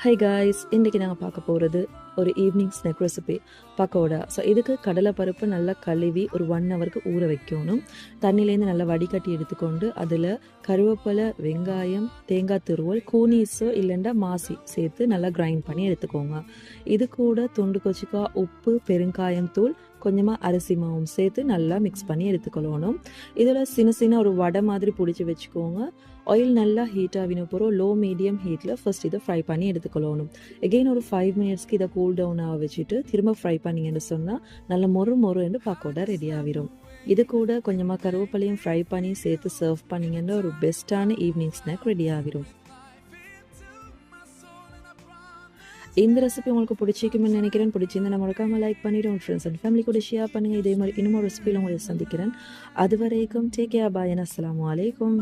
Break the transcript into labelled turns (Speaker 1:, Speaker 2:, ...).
Speaker 1: High guys, இன்றைக்கி நாங்கள் பார்க்க போகிறது ஒரு evening snack recipe pakoda. So இதுக்கு கடலை பருப்பு நல்லா கழுவி ஒரு 1 ஹவருக்கு ஊற வைக்கணும். தண்ணியிலேருந்து நல்லா வடிகட்டி எடுத்துக்கொண்டு அதில் கருவேப்பிலை, வெங்காயம், தேங்காய் துருவல், கூனீஸோ இல்லைண்டா மாசி சேர்த்து நல்லா கிரைண்ட் பண்ணி எடுத்துக்கோங்க. இது கூட துண்டு கொச்சிக்காய், உப்பு, பெருங்காயம் தூள், கொஞ்சமாக அரிசி மாவும் சேர்த்து நல்லா மிக்ஸ் பண்ணி எடுத்துக்கொள்ளணும். இதில் சின்ன சின்ன ஒரு வடை மாதிரி பிடிச்சி வச்சுக்கோங்க. ஆயில் நல்லா ஹீட் ஆகின போகிறோம். லோ மீடியம் ஹீட்டில் ஃபர்ஸ்ட் இதை ஃப்ரை பண்ணி எடுத்துக்கொள்ளணும். எகெயின் ஒரு 5 மினிட்ஸ்க்கு இதை கூல் டவுன் ஆக வச்சுட்டு திரும்ப ஃப்ரை பண்ணிங்கன்னு சொன்னால் நல்ல மொறு என்று பக்கோடா ரெடி ஆகிரும். இது கூட கொஞ்சமாக கருவேப்பிலையும் ஃப்ரை பண்ணி சேர்த்து சர்வ் பண்ணிங்கன்னா ஒரு பெஸ்ட்டான ஈவினிங் ஸ்நாக் ரெடி ஆகிரும். இந்த ரெசிபி உங்களுக்கு பிடிச்சிக்குமென்னு நினைக்கிறேன். பிடிச்சிருந்தா நம்ம மறக்காம லைக் பண்ணிவிட்டு உங்கள் ஃப்ரெண்ட்ஸ் அண்ட் ஃபேமிலி கூட ஷேர் பண்ணுங்கள். இதே மாதிரி இன்னும் ஒரு ரெசிபியில் உங்களை சந்திக்கிறேன். அது வரைக்கும் டேக் கேர், பாய், அஸ்ஸலாமு அலைக்கும்.